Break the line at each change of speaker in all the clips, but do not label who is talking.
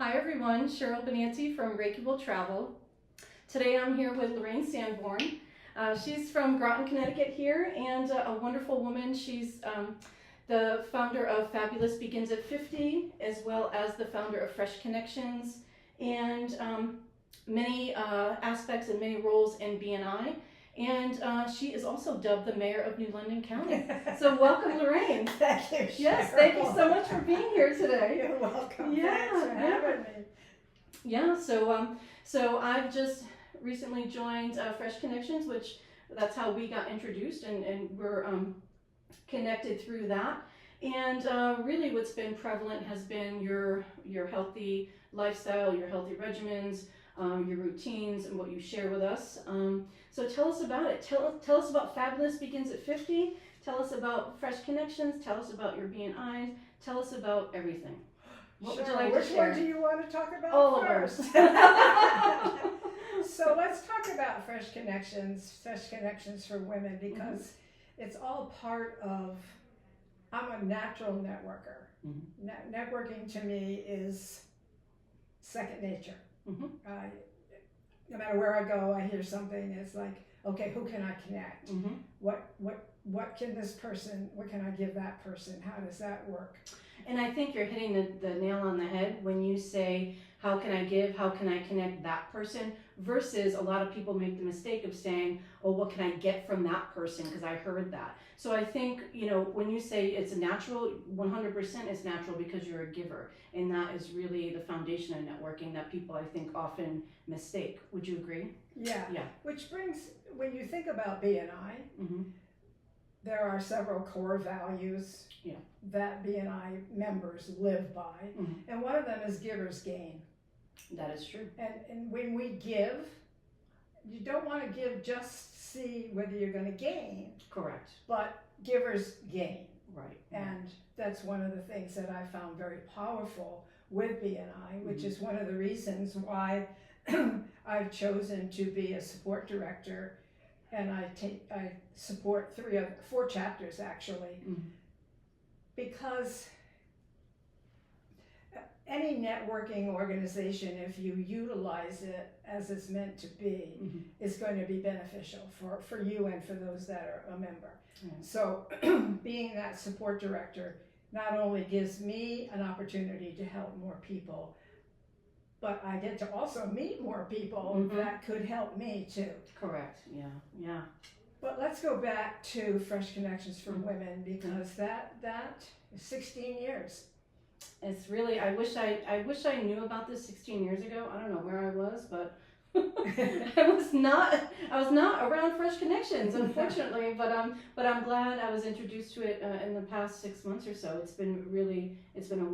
Hi everyone, Cheryl Benanti from Reiki Will Travel. Today I'm here with Lorraine Sanborn. She's from Groton, Connecticut here, and a wonderful woman. She's the founder of Fabulous Begins at 50, as well as the founder of Fresh Connections, and many aspects and many roles in BNI. And she is also dubbed the mayor of New London County. So welcome, Lorraine.
Thank you, Cheryl.
Yes, thank you so much for being here today.
You're welcome.
Yeah,
Thanks for having me.
Yeah, so I've just recently joined Fresh Connections, which that's how we got introduced, and we're connected through that. And really what's been prevalent has been your healthy lifestyle, your healthy regimens, your routines, and what you share with us. So tell us about it. Tell us about Fabulous Begins at 50. Tell us about Fresh Connections. Tell us about your BNIs. Tell us about everything. What
Sure.
would you like
Which
to share?
one do you want to talk about
All
first?
of ours.
So let's talk about Fresh Connections for women, because it's all part of, I'm a natural networker. Networking to me is second nature. No matter where I go, I hear something, it's like, okay, who can I connect? What can this person, what can I give that person? How does that work?
And I think you're hitting the nail on the head when you say, how can I give, how can I connect that person, versus a lot of people make the mistake of saying, oh, what can I get from that person, because I heard that. So I think, when you say it's a natural, 100% it's natural because you're a giver. And that is really the foundation of networking that people, I think, often mistake. Would you agree?
Yeah.
Yeah.
Which brings, when you think about BNI, there are several core values that BNI members live by, and one of them is givers gain.
That is true.
And when we give, you don't want to give just see whether you're going to gain.
Correct.
But givers gain.
Right.
And that's one of the things that I found very powerful with BNI, which is one of the reasons why I've chosen to be a support director, and I support 4 chapters actually, because any networking organization, if you utilize it as it's meant to be, is going to be beneficial for you and for those that are a member. So being that support director not only gives me an opportunity to help more people, but I get to also meet more people that could help me too.
Correct. Yeah.
But let's go back to Fresh Connections for Women, because that is 16 years.
It's really, I wish I knew about this 16 years ago. I don't know where I was, but I was not around Fresh Connections, unfortunately, but I'm glad I was introduced to it in the past 6 months or so. It's been a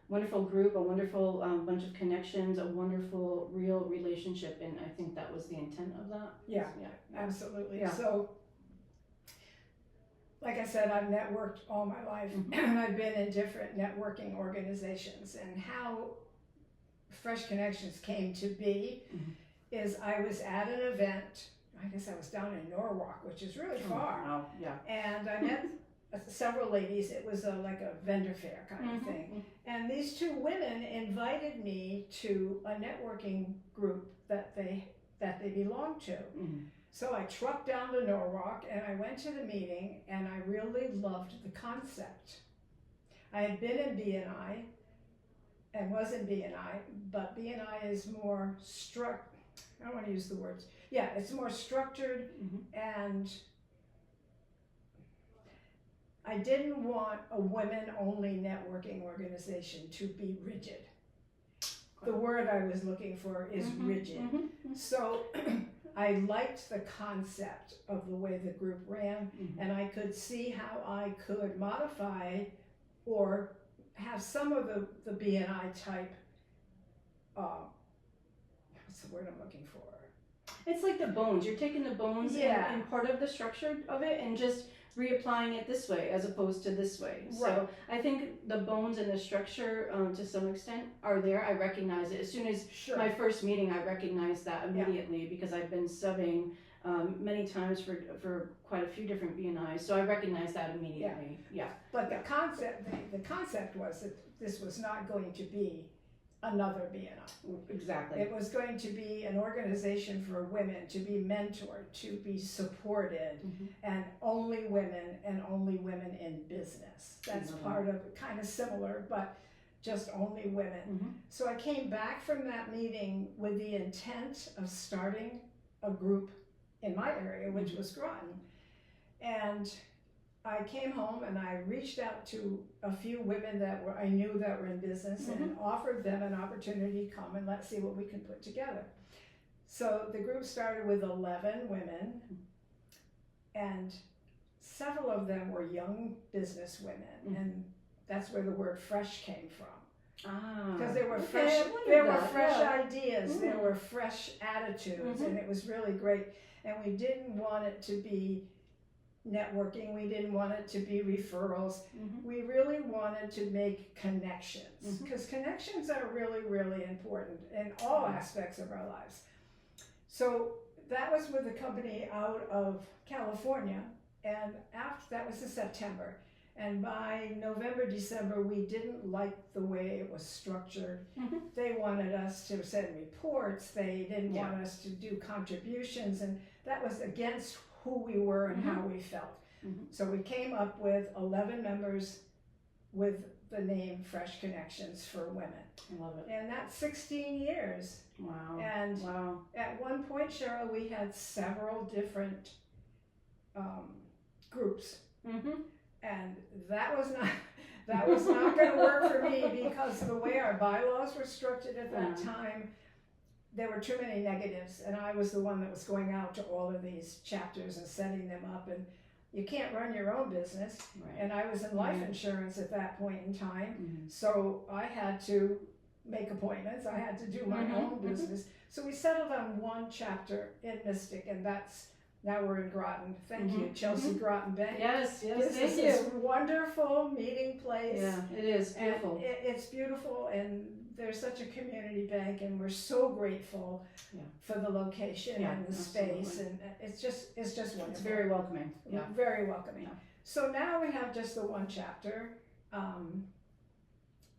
wonderful group, a wonderful bunch of connections, a wonderful real relationship, and I think that was the intent of that.
Yeah, absolutely.
Yeah.
So, like I said, I've networked all my life, and I've been in different networking organizations, and how Fresh Connections came to be is I was at an event, I guess I was down in Norwalk, which is really far.
Oh, yeah.
And I met several ladies. It was like a vendor fair kind of thing. And these 2 women invited me to a networking group that they belonged to. So I trucked down to Norwalk and I went to the meeting, and I really loved the concept. I had been in BNI and was in BNI, but BNI is more I don't want to use the words. Yeah, it's more structured, and I didn't want a women-only networking organization to be rigid. The word I was looking for is rigid. So I liked the concept of the way the group ran, and I could see how I could modify or have some of the BNI type, what's the word I'm looking for?
It's like the bones. You're taking the bones and part of the structure of it and just reapplying it this way as opposed to this way.
Right.
So I think the bones and the structure to some extent are there. I recognize it. As soon as my first meeting, I recognized that immediately because I've been subbing many times for quite a few different BNIs. So I recognize that immediately. Yeah.
But the concept was that this was not going to be another BNI.
Exactly.
It was going to be an organization for women to be mentored, to be supported, and only women in business. That's part of kind of similar, but just only women. So I came back from that meeting with the intent of starting a group in my area, which was Groton. And I came home and I reached out to a few women that I knew that were in business and offered them an opportunity to come and let's see what we can put together. So the group started with 11 women, and several of them were young business women, and that's where the word fresh came from. Because there were fresh ideas, there were fresh attitudes, and it was really great. And we didn't want it to be networking, we didn't want it to be referrals. We really wanted to make connections, because connections are really, really important in all aspects of our lives. So that was with a company out of California, and after that was in September. And by November, December, we didn't like the way it was structured. They wanted us to send reports, they didn't want us to do contributions, and that was against who we were and how we felt. So we came up with 11 members with the name Fresh Connections for Women.
I love it.
And that's 16 years.
Wow.
And at one point, Cheryl, we had several different groups. And that was not going to work for me, because the way our bylaws were structured at that time, there were too many negatives, and I was the one that was going out to all of these chapters and setting them up, and you can't run your own business. And I was in life insurance at that point in time, so I had to make appointments, I had to do my own business. So we settled on one chapter in Mystic, and now we're in Groton. Thank you, Chelsea Groton Bank.
Yes,
This is this wonderful meeting place.
Yeah, it is beautiful.
And it's beautiful, and there's such a community bank, and we're so grateful for the location and the space, and it's just wonderful.
It's very welcoming.
Very welcoming. So now we have just the one chapter.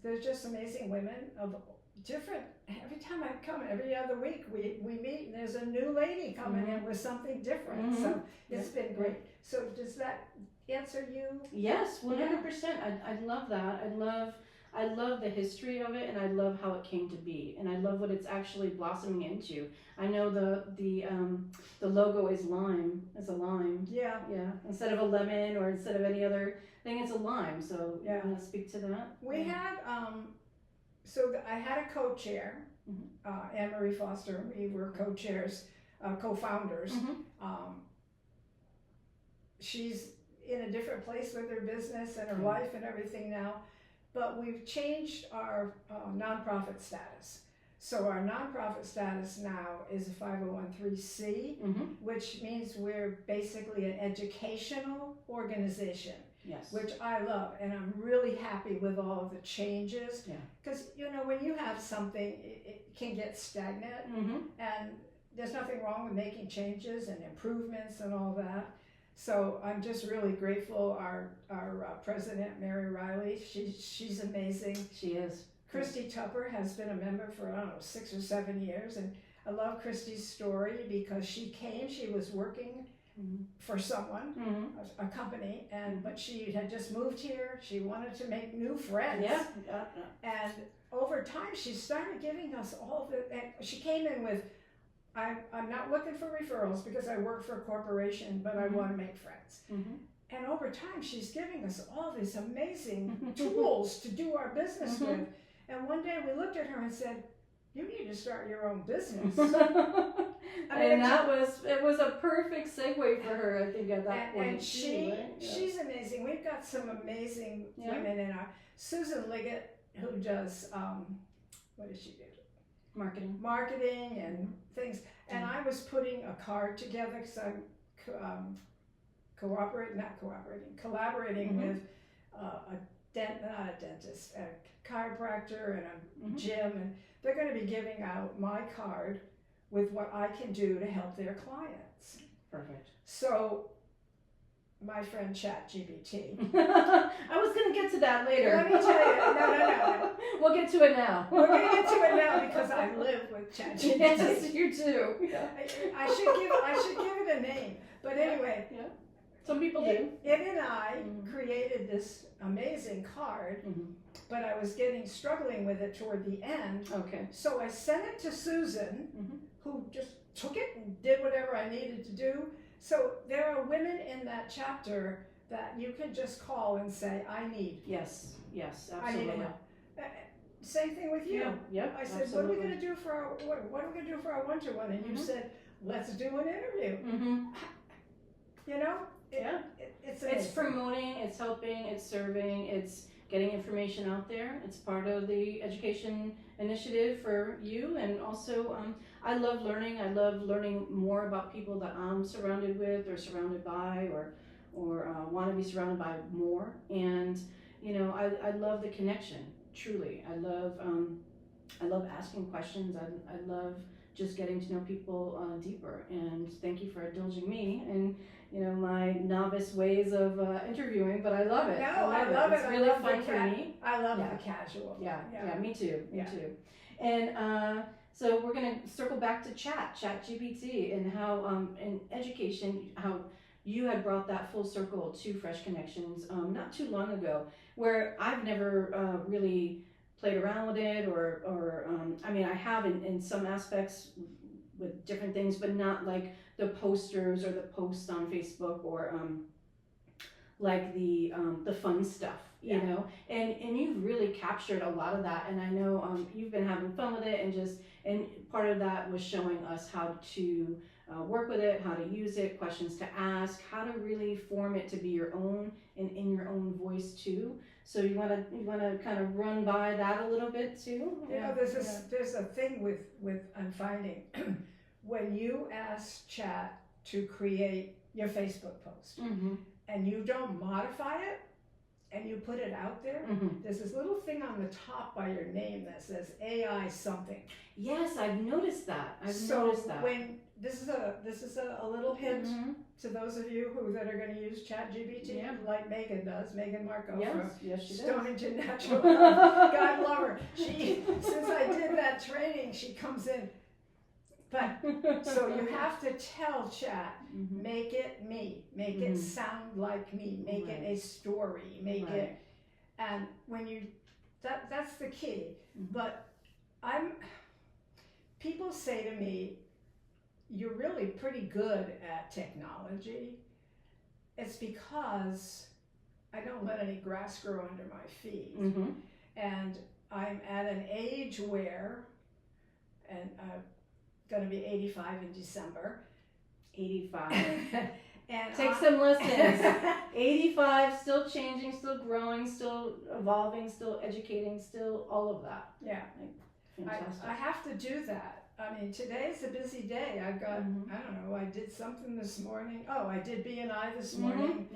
There's just amazing women of different. Every time I come, every other week we meet, and there's a new lady coming in with something different. So it's been great. So does that answer you?
Yes, 100%. I love that. I love the history of it, and I love how it came to be, and I love what it's actually blossoming into. I know the logo is lime. It's a lime. Yeah. Instead of a lemon or instead of any other thing, it's a lime. So you want to speak to that?
We had I had a co-chair, Anne-Marie Foster, and we were co-chairs, co-founders. She's in a different place with her business and her life and everything now, but we've changed our nonprofit status. So our nonprofit status now is a 501(c), which means we're basically an educational organization.
Yes.
Which I love, and I'm really happy with all of the changes. Because when you have something, it can get stagnant, and there's nothing wrong with making changes and improvements and all that. So I'm just really grateful. Our president, Mary Riley, she's amazing.
She is.
Christy Tupper has been a member for 6 or 7 years, and I love Christy's story because she was working for someone, a company, but she had just moved here. She wanted to make new friends. And over time, she started giving us and she came in with, I'm not looking for referrals because I work for a corporation, but I want to make friends. And over time, she's giving us all these amazing tools to do our business with. And one day we looked at her and said, you need to start your own business.
It was a perfect segue for her, I think, at that point.
And she's amazing. We've got some amazing women in our, Susan Liggett, who does, what does she do? Marketing and things. And I was putting a card together because I'm collaborating with not a dentist, a chiropractor and a gym, and they're going to be giving out my card with what I can do to help their clients.
Perfect.
So my friend ChatGPT.
I was going to get to that later.
Let me tell you, no.
We'll get to it now.
We're going to get to it now because I live with ChatGPT.
Yes, you do. Yeah.
I should give it a name. But anyway,
Yeah. Some people do.
It and I created this amazing card, but I was struggling with it toward the end.
Okay.
So I sent it to Susan, who just took it and did whatever I needed to do. So there are women in that chapter that you can just call and say, I need.
Yes, absolutely.
I need help. Same thing with you.
Yeah,
I said,
absolutely.
what are we going to do for our one-to-one? And you said, let's do an interview. You know? It's
promoting, it's helping, it's serving, it's getting information out there. It's part of the education initiative for you, and also I love learning. I love learning more about people that I'm surrounded with or surrounded by or want to be surrounded by more. And you know, I love the connection. Truly, I love asking questions. I love just getting to know people deeper. And thank you for indulging me and my novice ways of interviewing, but I love it.
No,
I love it. It's really fun for me.
I love the casual.
Yeah, me too. Me too. And so we're gonna circle back to ChatGPT, and how in education, how you had brought that full circle to Fresh Connections not too long ago, where I've never really played around with it, or I mean, I have in some aspects with different things, but not like the posters or the posts on Facebook, or like the fun stuff, you know. And you've really captured a lot of that, and I know you've been having fun with it, and part of that was showing us how to work with it, how to use it, questions to ask, how to really form it to be your own and in your own voice too. So you wanna kind of run by that a little bit too?
You know, there's a thing with I'm finding when you ask Chat to create your Facebook post and you don't modify it and you put it out there, there's this little thing on the top by your name that says AI something.
Yes, I've noticed that.
So when this is a little hint to those of you that are going to use ChatGPT, like Megan does, Megan Marco from Stonington Natural Health. God love her. Since I did that training, she comes in. But so you have to tell Chat, make it me, make it sound like me, make it a story, make it, and when you, that's the key. But people say to me, you're really pretty good at technology. It's because I don't let any grass grow under my feet. And I'm at an age where, and going to be 85 in December.
85.
And
take some lessons. 85, still changing, still growing, still evolving, still educating, still all of that.
Yeah.
Fantastic.
I have to do that. I mean, today's a busy day. I've got, I don't know, I did something this morning. Oh, I did B&I this morning.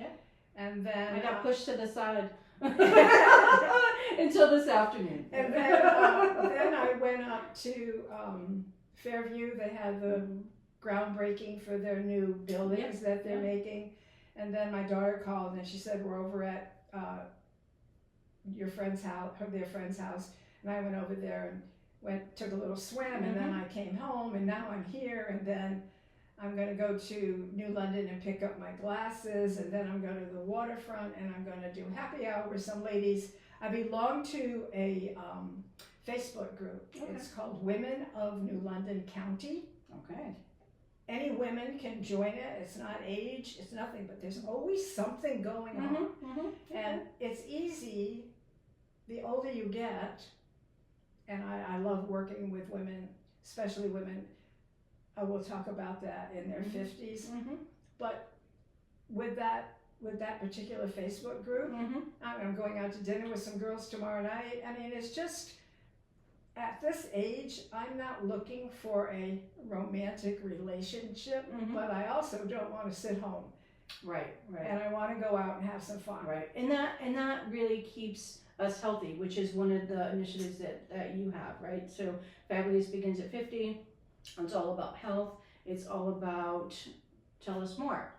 And then
I got pushed to the side until this afternoon.
And then I went up to Fairview. They had the groundbreaking for their new buildings that they're making. And then my daughter called and she said, we're over at your friend's house, their friend's house. And I went over there and took a little swim, and then I came home, and now I'm here, and then I'm going to go to New London and pick up my glasses, and then I'm going to the waterfront, and I'm going to do happy hour with some ladies. I belong to a Facebook group. It's called Women of New London County.
Okay.
Any women can join it. It's not age, it's nothing, but there's always something going on. And it's easy the older you get, and I love working with women, especially women, we'll talk about that, in their 50s. But with that particular Facebook group, I'm going out to dinner with some girls tomorrow night. I mean, it's just, at this age, I'm not looking for a romantic relationship, but I also don't want to sit home.
Right.
And I want to go out and have some fun.
Right. And that really keeps us healthy, which is one of the initiatives that you have, right? So Fabulous begins at 50. It's all about health. It's all about, tell us more.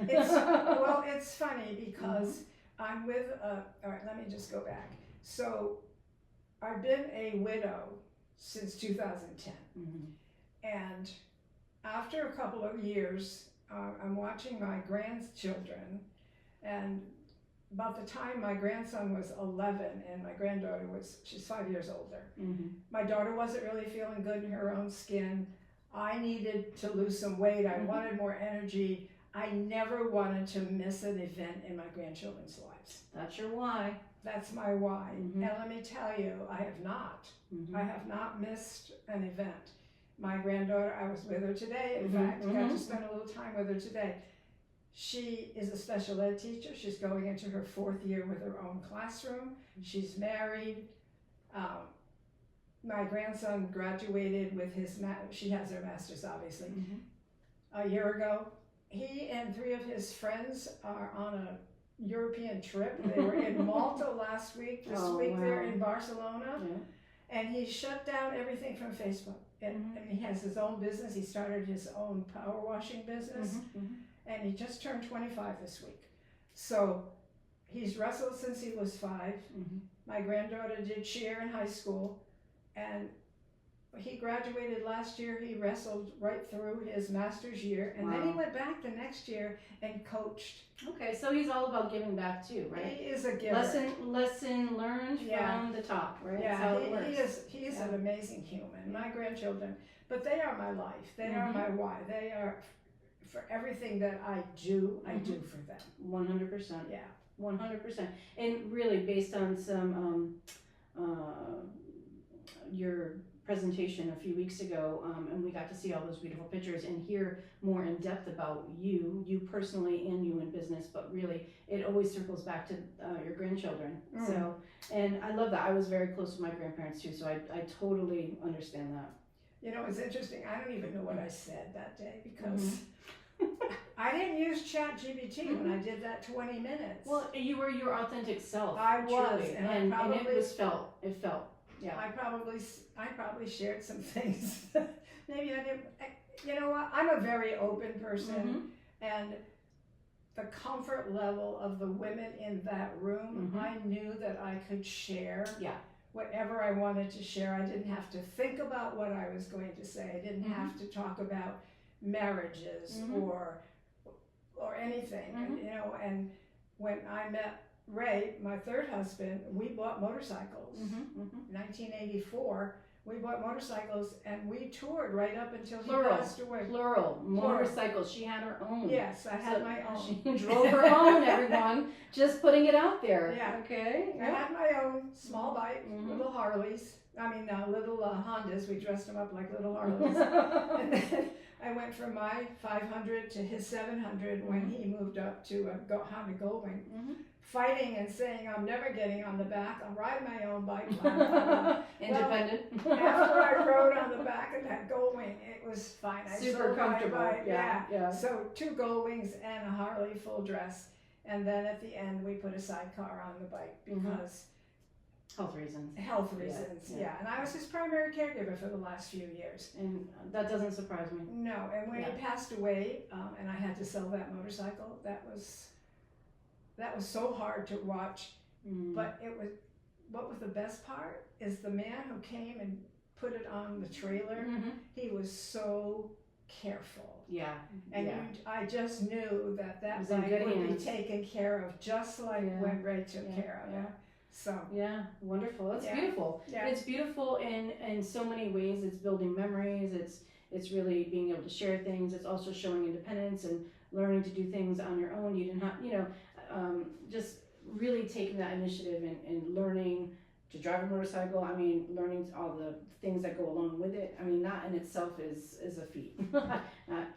It's funny because I'm with, all right, let me just go back. So I've been a widow since 2010. And after a couple of years, I'm watching my grandchildren, and about the time my grandson was 11 and my granddaughter she's 5 years older. My daughter wasn't really feeling good in her own skin. I needed to lose some weight. I wanted more energy. I never wanted to miss an event in my grandchildren's lives.
That's your why.
That's my why. And let me tell you, I have not. I have not missed an event. My granddaughter, I was with her today. In fact, got to spend a little time with her today. She is a special ed teacher. She's going into her 4th year with her own classroom. She's married. My grandson graduated with she has her master's, obviously, a year ago. He and 3 of his friends are on a European trip. They were in Malta last week. This week they're in Barcelona. And he shut down everything from Facebook. And he has his own business. He started his own power washing business. And he just turned 25 this week. So he's wrestled since he was 5. My granddaughter did cheer in high school. And he graduated last year. He wrestled right through his master's year. And then he went back the next year and coached.
Okay, so he's all about giving back too, right?
He is a giver.
Lesson learned from the top, right?
Yeah,
That's how it works.
he is an amazing human. My grandchildren, but they are my life. They are my why. They are, for everything that I do for them.
100%.
Yeah.
100%. And really based on some, your presentation a few weeks ago, and we got to see all those beautiful pictures and hear more in depth about you personally and you in business, but really it always circles back to your grandchildren. So, and I love that. I was very close with my grandparents too, so I totally understand that.
You know, it's interesting. I don't even know what I said that day because I didn't use ChatGPT when I did that 20 minutes.
Well, you were your authentic self.
I was,
truly.
and
it was felt. It felt. Yeah.
I probably shared some things. Maybe I didn't. You know what? I'm a very open person, and the comfort level of the women in that room, I knew that I could share whatever I wanted to share. I didn't have to think about what I was going to say. I didn't have to talk about marriages or anything. And, you know, and when I met Ray, my 3rd husband, we bought motorcycles. 1984, we bought motorcycles and we toured right up until he passed away.
Plural. Motorcycles. She had her own.
Yes, I had my own.
She drove her own, everyone. Just putting it out there.
Yeah.
Okay.
I had my own small bike, little Harleys. Little Hondas. We dressed them up like little Harleys. And then I went from my 500 to his 700 when he moved up to a Honda Goldwing. Fighting and saying, I'm never getting on the back, I'll ride my own bike. Blah, blah, blah.
Independent.
Well, after I rode on the back of that Goldwing, it was fine. I
super comfortable. Yeah.
So 2 Goldwings and a Harley full dress. And then at the end, we put a sidecar on the bike because
health reasons.
Yeah. And I was his primary caregiver for the last few years.
And that doesn't surprise me.
No, and when he passed away, and I had to sell that motorcycle, that was so hard to watch, but what was the best part is the man who came and put it on the trailer, he was so careful.
Yeah.
And I just knew that bike would be taken care of just like when Ray took care of it. So. Yeah,
wonderful. That's beautiful. Yeah. It's beautiful in so many ways. It's building memories. It's really being able to share things. It's also showing independence and learning to do things on your own. You didn't have, just really taking that initiative and learning to drive a motorcycle. I mean, learning all the things that go along with it. I mean, that in itself is a feat.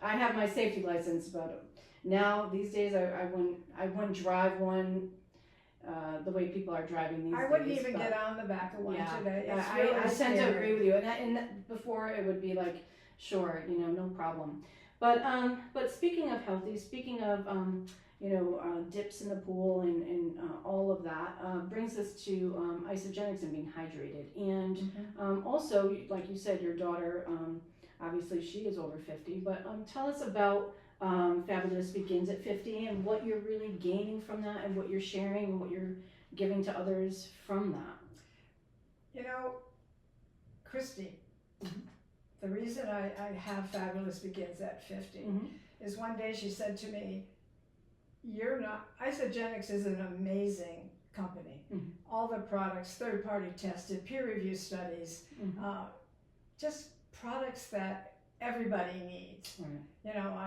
I have my safety license, but now these days I wouldn't drive one the way people are driving these days.
I wouldn't even get on the back of one today.
I tend to agree with you. And before it would be like, sure, no problem. But speaking of healthy, speaking of dips in the pool and all of that brings us to isogenics and being hydrated. And also, like you said, your daughter, obviously she is over 50, but tell us about Fabulous Begins at 50, and what you're really gaining from that, and what you're sharing, and what you're giving to others from that.
You know, Christy,
Mhm.
the reason I have Fabulous Begins at 50 is one day she said to me, you're not, Isogenics is an amazing company. All the products, third-party tested, peer-reviewed studies, just products that everybody needs.
Right.
You know,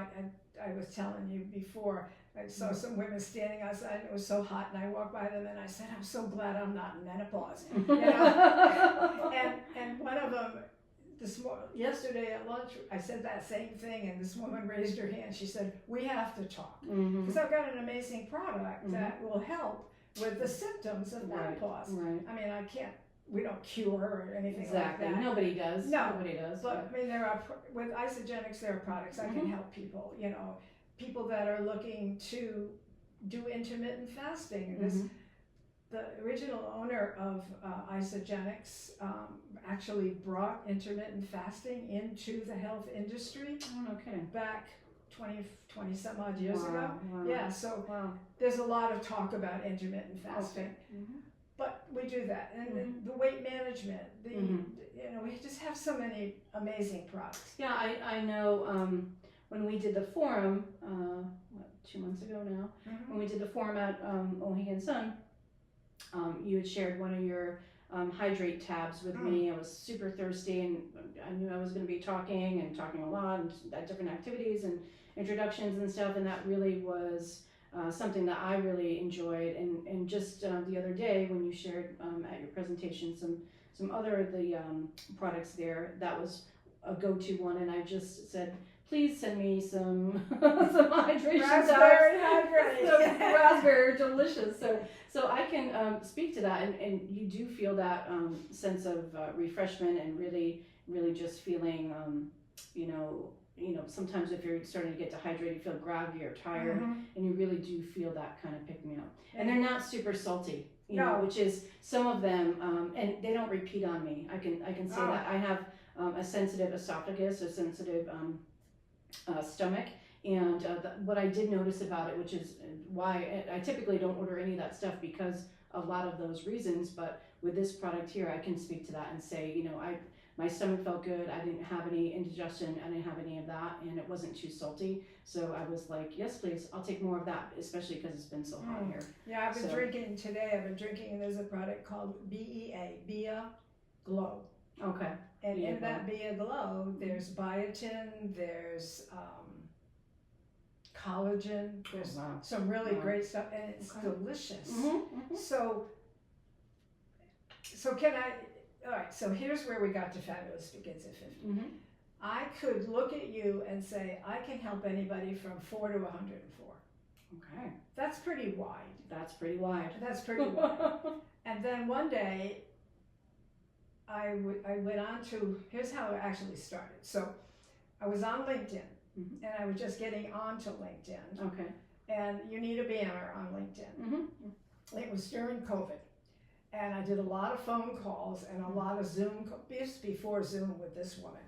I was telling you before, I saw some women standing outside and it was so hot, and I walked by them and I said, I'm so glad I'm not in menopause. You know? and one of them, yesterday at lunch, I said that same thing, and this woman raised her hand. She said, we have to talk, because I've got an amazing product that will help with the symptoms of menopause.
Right.
I mean, we don't cure or anything
Exactly.
like that.
Nobody does.
No.
Nobody does.
But I mean, with Isogenics, there are products that can help people. You know, people that are looking to do intermittent fasting. The original owner of Isogenics actually brought intermittent fasting into the health industry.
Oh, no kidding.
Back 20 some odd years ago.
Wow.
Yeah, so there's a lot of talk about intermittent fasting. But we do that, and then the weight management. You know, we just have so many amazing products.
Yeah, I know. When we did the forum, 2 months ago now, when we did the forum at Mohegan Sun, you had shared one of your hydrate tabs with me. I was super thirsty, and I knew I was going to be talking a lot, and at different activities and introductions and stuff, and that really was something that I really enjoyed. And just the other day when you shared at your presentation some other of the products there, that was a go-to one, and I just said, please send me some hydration
Raspberry
tabs.
hydrate.
Raspberry, delicious. So I can speak to that, and you do feel that sense of refreshment, and really just feeling, you know, sometimes if you're starting to get dehydrated, you feel groggy or tired, and you really do feel that kind of pick me up. And they're not super salty, you know, which is some of them, and they don't repeat on me. I can say that I have a sensitive esophagus, a sensitive stomach, and what I did notice about it, which is why I typically don't order any of that stuff, because of a lot of those reasons, but with this product here, I can speak to that and say, you know, my stomach felt good. I didn't have any indigestion. I didn't have any of that, and it wasn't too salty. So I was like, yes, please, I'll take more of that, especially because it's been so hot here.
Yeah, I've been drinking today. And there's a product called BEA Glow.
Okay.
And in that BEA Glow, there's biotin, there's collagen, there's some really great stuff, and it's delicious. So can I? All right, so here's where we got to Fabulous Begins at 50. I could look at you and say, I can help anybody from 4 to 104.
Okay.
That's pretty wide.
That's pretty wide.
That's pretty wide. And then one day, I went on to, here's how it actually started. So I was on LinkedIn, and I was just getting onto LinkedIn.
Okay.
And you need a banner on LinkedIn. It was during COVID. And I did a lot of phone calls and a lot of Zoom, just before Zoom, with this woman.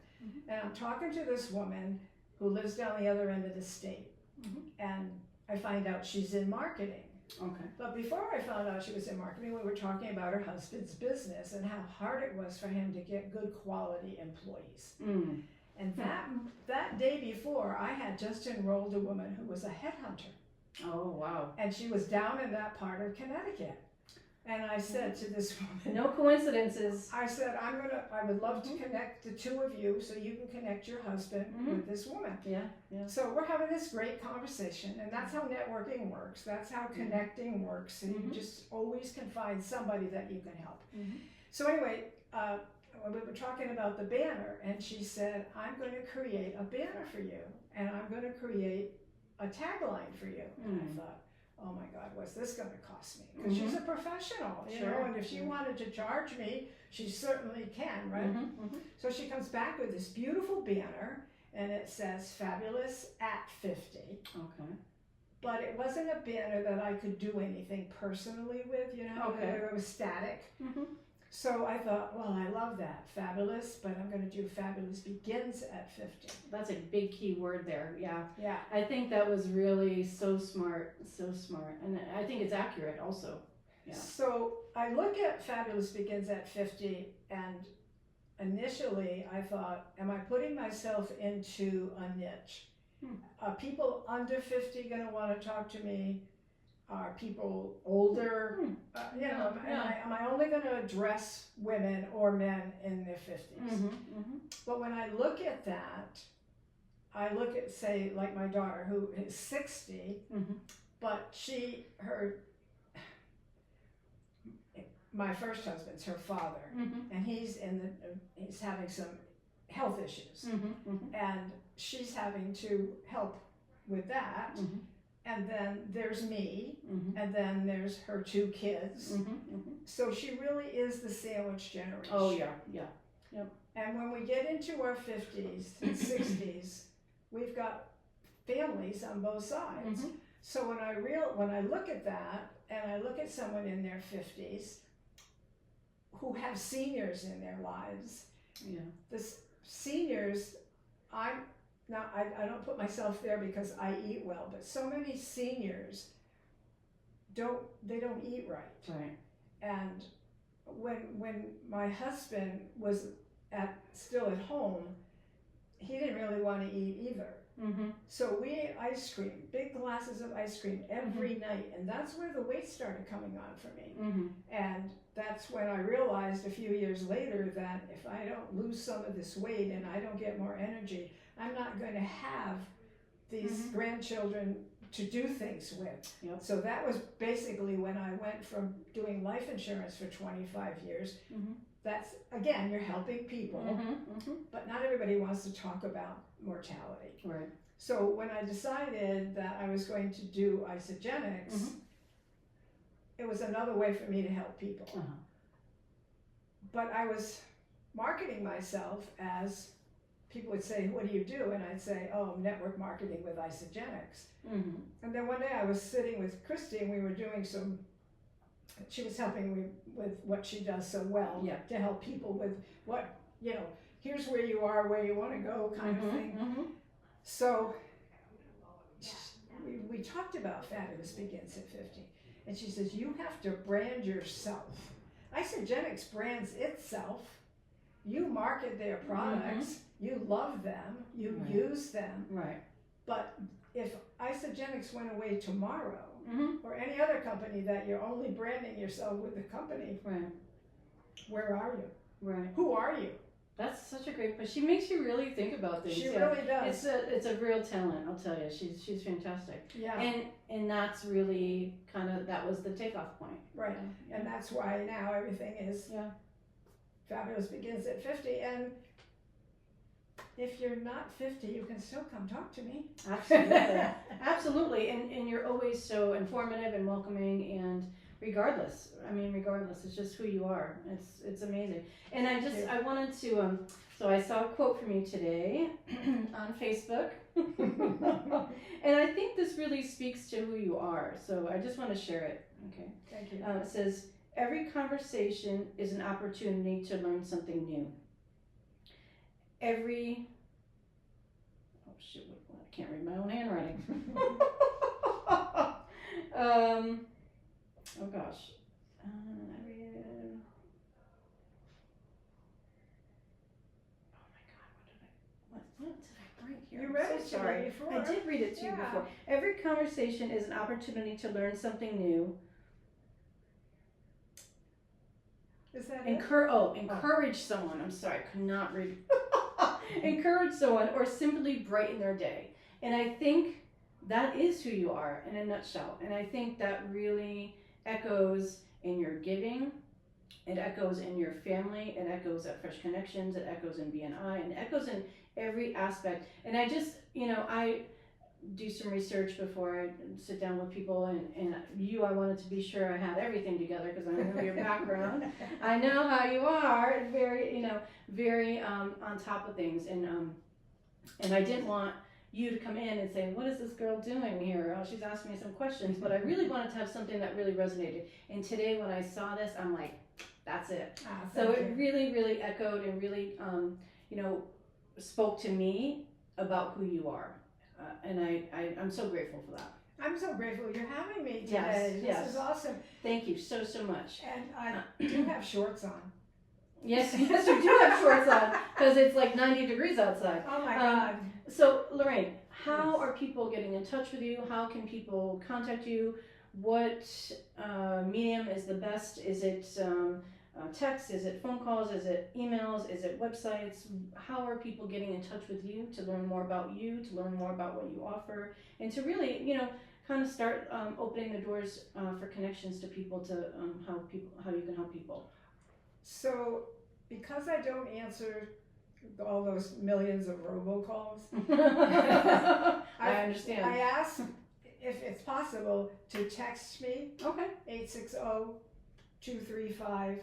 And I'm talking to this woman who lives down the other end of the state. And I find out she's in marketing.
Okay.
But before I found out she was in marketing, we were talking about her husband's business and how hard it was for him to get good quality employees. And that day before, I had just enrolled a woman who was a headhunter.
Oh, wow.
And she was down in that part of Connecticut. And I said to this woman,
no coincidences.
I said, I would love to connect the two of you so you can connect your husband with this woman.
Yeah.
So we're having this great conversation, and that's how networking works. That's how connecting works. And you just always can find somebody that you can help. So anyway, we were talking about the banner, and she said, I'm going to create a banner for you, and I'm going to create a tagline for you. And I thought, oh my God, what's this going to cost me? Because she's a professional, you know, and if she wanted to charge me, she certainly can, right? So she comes back with this beautiful banner, and it says Fabulous at 50.
Okay.
But it wasn't a banner that I could do anything personally with, you know, it was static. So I thought, well, I love that, fabulous, but I'm going to do fabulous begins at 50.
That's a big key word there. Yeah.
Yeah.
I think that was really so smart, and I think it's accurate also. Yeah.
So I look at fabulous begins at 50, and initially I thought, am I putting myself into a niche? Are people under 50 going to want to talk to me? Are people older? You know, am I only going to address women or men in their 50s? But when I look at that, I look at, say, like my daughter who is 60, but my first husband's her father, and he's having some health issues, and she's having to help with that. And then there's me, and then there's her 2 kids. So she really is the sandwich generation.
Oh yeah, yeah, yep.
And when we get into our 50s and 60s, we've got families on both sides. So when I look at that, and I look at someone in their 50s who have seniors in their lives, the seniors, Now, I don't put myself there because I eat well, but so many seniors don't eat right.
Right.
And when my husband was still at home, he didn't really want to eat either. So we ate ice cream, big glasses of ice cream every night, and that's where the weight started coming on for me. And that's when I realized a few years later that if I don't lose some of this weight and I don't get more energy, I'm not going to have these grandchildren to do things with. So that was basically when I went from doing life insurance for 25 years. That's, again, you're helping people, but not everybody wants to talk about mortality.
Right.
So when I decided that I was going to do isogenics, it was another way for me to help people. But I was marketing myself as, people would say, what do you do? And I'd say, oh, network marketing with isogenics. And then one day I was sitting with Christy, and we were doing she was helping me with what she does so well, to help people with what, here's where you are, where you want to go kind of thing. So we talked about fabulous begins at 50. And she says, you have to brand yourself. Isogenics brands itself. You market their products, you love them, you use them. Right. But if Isogenics went away tomorrow, or any other company that you're only branding yourself with the company, where are you? Right. Who are you?
That's such a great, but she makes you really think about things.
She really does.
It's a real talent, I'll tell you. She's fantastic. Yeah. And that's really that was the takeoff point.
Right. And that's why now everything is fabulous begins at 50. And if you're not 50, you can still come talk to me.
Absolutely. Absolutely. And you're always so informative and welcoming, and regardless, it's just who you are. It's amazing. And I wanted to, so I saw a quote from you today on Facebook. And I think this really speaks to who you are. So I just want to share it. Okay.
Thank you.
It says, every conversation is an opportunity to learn something new. I can't read my own handwriting. Oh gosh. What did I write here?
You read it to me before.
I did read it to you before. Every conversation is an opportunity to learn something new.
Is that
encourage someone. I'm sorry, I could not read. Encourage someone, or simply brighten their day. And I think that is who you are in a nutshell. And I think that really echoes in your giving. It echoes in your family. It echoes at Fresh Connections. It echoes in BNI. And it echoes in every aspect. And I just, I do some research before I sit down with people, and I wanted to be sure I had everything together because I know your background. I know how you are, very, very on top of things, and I didn't want you to come in and say, what is this girl doing here? Oh, she's asking me some questions, but I really wanted to have something that really resonated. And today when I saw this, I'm like, That's it.
Thank
So
you.
it really, really echoed and really, you know, spoke to me about who you are. And I'm so grateful for that.
I'm so grateful you're having me today.
Yes,
This is awesome.
Thank you so, so much.
And I do have shorts on.
Yes, yes, you do have shorts on because it's like 90 degrees outside.
Oh my God.
So, Lorraine, how
Yes.
are people getting in touch with you? How can people contact you? What medium is the best? Is it text? Is it phone calls? Is it emails? Is it websites? How are people getting in touch with you to learn more about you, to learn more about what you offer, and to really, you know, kind of start opening the doors for connections to people to how you can help people?
So, because I don't answer all those millions of robocalls,
I understand.
I ask if it's possible to text me,
Okay.
860-235-0257,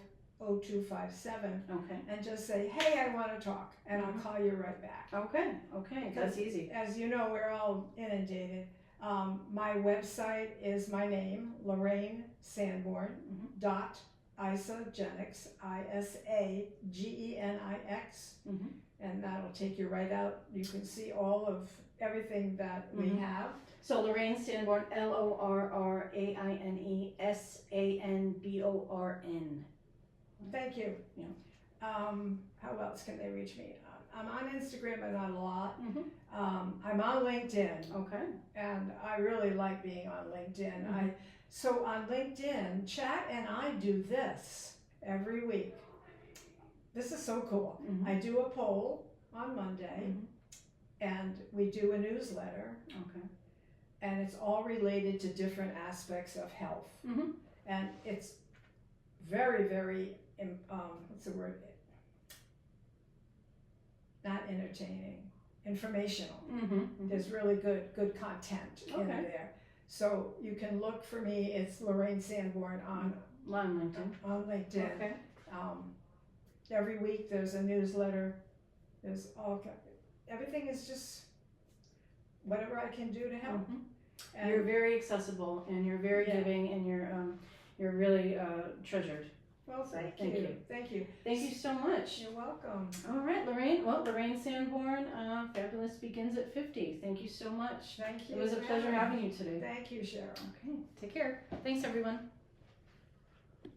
Okay.
and just say, hey, I want to talk, and I'll call you right back.
Okay. Okay.
Because,
That's easy.
as you know, we're all inundated. My website is my name, Lorraine Sanborn, .isagenics, ISAGENIX, and that'll take you right out. You can see all of everything that we have.
So Lorraine Sanborn, LorraineSanborn.
Thank you.
Yeah.
How else can they reach me? I'm on Instagram, but not a lot. I'm on LinkedIn.
Okay.
And I really like being on LinkedIn. So on LinkedIn, Chat and I do this every week. This is so cool. I do a poll on Monday, and we do a newsletter.
Okay.
And it's all related to different aspects of health. And it's very, very, what's the word? Not entertaining, informational. There's really good content in there. So you can look for me. It's Lorraine Sanborn on LinkedIn.
Okay.
Every week there's a newsletter. There's everything is just whatever I can do to help. And
You're very accessible, and you're very giving, and you're really treasured.
well, thank
Thank
you.
you.
Thank you.
Thank you so much.
You're welcome.
All right, Lorraine. Well, Lorraine Sanborn, Fabulous begins at 50. Thank you so much.
Thank you.
It was a pleasure having you today.
Thank you, Cheryl.
Okay, take care. Thanks, everyone.